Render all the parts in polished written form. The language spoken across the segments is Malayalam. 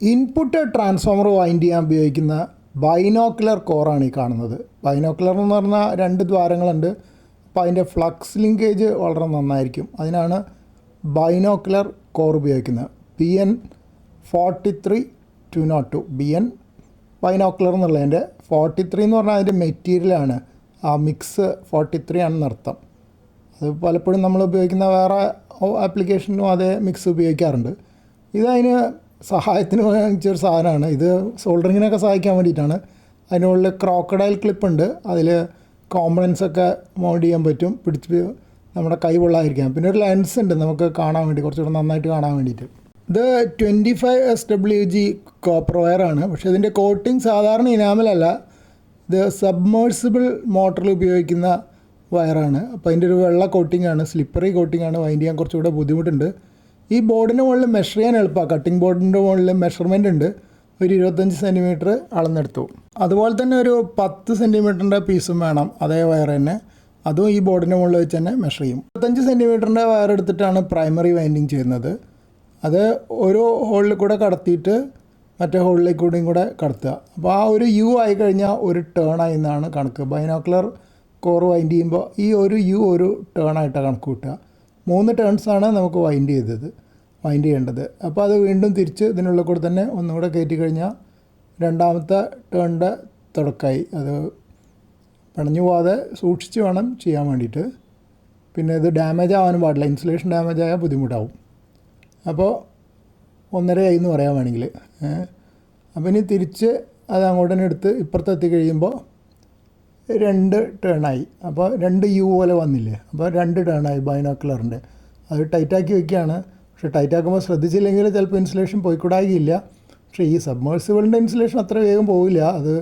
ഇൻപുട്ട് ട്രാൻസ്ഫോമർ വൈൻഡ് ചെയ്യാൻ ഉപയോഗിക്കുന്ന ബൈനോക്കുലർ കോറാണ് ഈ കാണുന്നത്. ബൈനോക്കുലർ എന്ന് പറഞ്ഞാൽ 2 ദ്വാരങ്ങളുണ്ട്. അപ്പോൾ അതിൻ്റെ ഫ്ലക്സ് ലിങ്കേജ് വളരെ നന്നായിരിക്കും. അതിനാണ് ബൈനോക്കുലർ കോർ ഉപയോഗിക്കുന്നത്. BN 43202 BN ബൈനോക്കുലർ എന്നുള്ളതിൻ്റെ 43 എന്ന് പറഞ്ഞാൽ അതിൻ്റെ മെറ്റീരിയലാണ്. ആ മിക്സ് 43 ആണെന്നർത്ഥം. അത് പലപ്പോഴും നമ്മൾ ഉപയോഗിക്കുന്ന വേറെ ആപ്ലിക്കേഷനും അതേ മിക്സ് ഉപയോഗിക്കാറുണ്ട്. ഇതതിന് സഹായത്തിന് വാങ്ങിച്ചൊരു സാധനമാണ്. ഇത് സോൾഡറിങ്ങിനൊക്കെ സഹായിക്കാൻ വേണ്ടിയിട്ടാണ്. അതിനുള്ളിൽ ക്രോക്കഡൈൽ ക്ലിപ്പുണ്ട്. അതിൽ കോമ്പണൻസൊക്കെ മൗണ്ട് ചെയ്യാൻ പറ്റും, പിടിച്ച് നമ്മുടെ കൈ കൊള്ളാതിരിക്കാൻ. പിന്നെ ഒരു ലെൻസ് ഉണ്ട് നമുക്ക് കാണാൻ വേണ്ടി, കുറച്ചുകൂടെ നന്നായിട്ട് കാണാൻ വേണ്ടിയിട്ട്. ഇത് 25 SWG കോപ്പർ വയറാണ്. പക്ഷേ ഇതിൻ്റെ കോട്ടിങ് സാധാരണ ഇനാമലല്ല, ഇത് സബ്മേഴ്സിബിൾ മോട്ടറിൽ ഉപയോഗിക്കുന്ന വയറാണ്. അപ്പോൾ അതിൻ്റെ ഒരു വെള്ള കോട്ടിങ്ങാണ്, സ്ലിപ്പറി കോട്ടിങ്ങാണ്. വൈൻഡ് ചെയ്യാൻ കുറച്ചുകൂടെ ബുദ്ധിമുട്ടുണ്ട്. ഈ ബോർഡിന് മുകളിൽ മെഷർ ചെയ്യാൻ എളുപ്പമാണ്. കട്ടിംഗ് ബോർഡിൻ്റെ മുകളിൽ മെഷർമെൻ്റ് ഉണ്ട്. ഒരു 25 സെൻറ്റിമീറ്റർ അളന്നെടുത്തു. അതുപോലെ തന്നെ ഒരു 10 സെൻറ്റിമീറ്ററിൻ്റെ പീസും വേണം, അതേ വയർ തന്നെ. അതും ഈ ബോർഡിൻ്റെ മുകളിൽ വെച്ച് തന്നെ മെഷർ ചെയ്യും. 25 സെൻറ്റിമീറ്ററിൻ്റെ വയർ എടുത്തിട്ടാണ് പ്രൈമറി വൈൻഡിങ് ചെയ്യുന്നത്. അത് ഓരോ ഹോളിൽ കൂടെ കടത്തിയിട്ട് മറ്റേ ഹോളിലേക്ക് കൂടെയും കൂടെ കടത്തുക. അപ്പോൾ ആ ഒരു U ആയി കഴിഞ്ഞാൽ ഒരു ടേൺ ആയി എന്നാണ് കണക്ക്. ബൈനോക്കുലർ കോർ വൈൻഡ് ചെയ്യുമ്പോൾ ഈ ഒരു U ഒരു ടേണായിട്ടാണ് കണക്ക് കൂട്ടുക. 3 ടേൺസാണ് നമുക്ക് വൈൻഡ് ചെയ്യേണ്ടത്. അപ്പോൾ അത് വീണ്ടും തിരിച്ച് ഇതിനുള്ളിൽ കൂടെ തന്നെ ഒന്നുകൂടെ കയറ്റി കഴിഞ്ഞാൽ രണ്ടാമത്തെ ടേണിൻ്റെ തുടക്കമായി. അത് പിണഞ്ഞു പോകാതെ സൂക്ഷിച്ച് വേണം ചെയ്യാൻ വേണ്ടിയിട്ട്. പിന്നെ ഇത് ഡാമേജ് ആവാനും പാടില്ല. ഇൻസുലേഷൻ ഡാമേജ് ആയാൽ ബുദ്ധിമുട്ടാവും. അപ്പോൾ 1.5 ആയി എന്ന് പറയാൻ വേണമെങ്കിൽ. അപ്പോൾ ഇനി തിരിച്ച് അത് അങ്ങോട്ട് തന്നെ എടുത്ത് ഇപ്പുറത്തെത്തി കഴിയുമ്പോൾ 2 ടേണായി. അപ്പോൾ 2 U പോലെ വന്നില്ലേ, അപ്പോൾ 2 ടേണായി ബൈനോക്കുലറിൻ്റെ. അത് ടൈറ്റാക്കി വയ്ക്കുകയാണ്. പക്ഷേ ടൈറ്റാക്കുമ്പോൾ ശ്രദ്ധിച്ചില്ലെങ്കിൽ ചിലപ്പോൾ ഇൻസുലേഷൻ പോയിക്കൂടാകില്ല. പക്ഷേ ഈ സബ്മേഴ്സിബിളിൻ്റെ ഇൻസുലേഷൻ അത്ര വേഗം പോവില്ല. അത്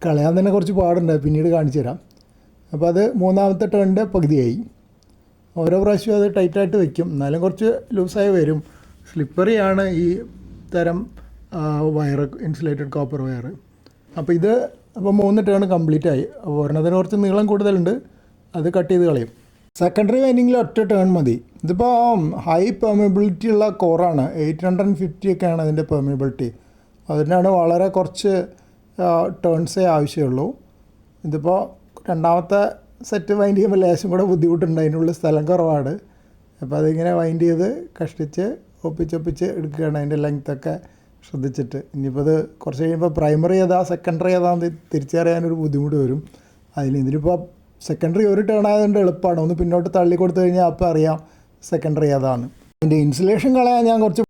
കളയാൻ തന്നെ കുറച്ച് പാടുണ്ട്, പിന്നീട് കാണിച്ചു തരാം. അപ്പോൾ അത് 3ാമത്തെ ടേണിൻ്റെ പകുതിയായി. ഓരോ പ്രാവശ്യവും അത് ടൈറ്റായിട്ട് വയ്ക്കും, എന്നാലും കുറച്ച് ലൂസായി വരും. സ്ലിപ്പറിയാണ് ഈ തരം വയർ, ഇൻസുലേറ്റഡ് കോപ്പർ വയർ. അപ്പോൾ ഇത് 3 ടേൺ കംപ്ലീറ്റ് ആയി. അപ്പോൾ ഒരെണ്ണത്തിന് കുറച്ച് നീളം കൂടുതലുണ്ട്, അത് കട്ട് ചെയ്ത് കളയും. സെക്കൻഡറി വൈൻഡിങ്ങിൽ ഒറ്റ ടേൺ മതി. ഇതിപ്പോൾ ഹൈ പെർമിബിലിറ്റി ഉള്ള കോറാണ്. 850 ഒക്കെയാണ് അതിൻ്റെ പെർമിബിലിറ്റി. അതിനാണ് വളരെ കുറച്ച് ടേൺസേ ആവശ്യമുള്ളൂ. ഇതിപ്പോൾ 2ാമത്തെ സെറ്റ് വൈൻഡ് ചെയ്യുമ്പോൾ ലേശം കൂടെ ബുദ്ധിമുട്ടുണ്ട്, അതിനുള്ളിൽ സ്ഥലം കുറവാണ്. അപ്പോൾ അതിങ്ങനെ വൈൻഡ് ചെയ്ത് കഷ്ടിച്ച് ഒപ്പിച്ചൊപ്പിച്ച് എടുക്കുകയാണ്, അതിൻ്റെ ലെങ്ത്തൊക്കെ ശ്രദ്ധിച്ചിട്ട്. ഇനിയിപ്പോൾ ഇത് കുറച്ച് കഴിയുമ്പോൾ പ്രൈമറി ഏതാ സെക്കൻഡറി ഏതാണെന്ന് തിരിച്ചറിയാനൊരു ബുദ്ധിമുട്ട് വരും. ഇതിനിപ്പോൾ സെക്കൻഡറി ഒരു ടേൺ ആയതുകൊണ്ട് എളുപ്പമാണ്. ഒന്ന് പിന്നോട്ട് തള്ളി കൊടുത്തു കഴിഞ്ഞാൽ അപ്പോൾ അറിയാം സെക്കൻഡറി ഏതാണ്. അതിൻ്റെ ഇൻസുലേഷൻ കളയാൻ ഞാൻ കുറച്ച്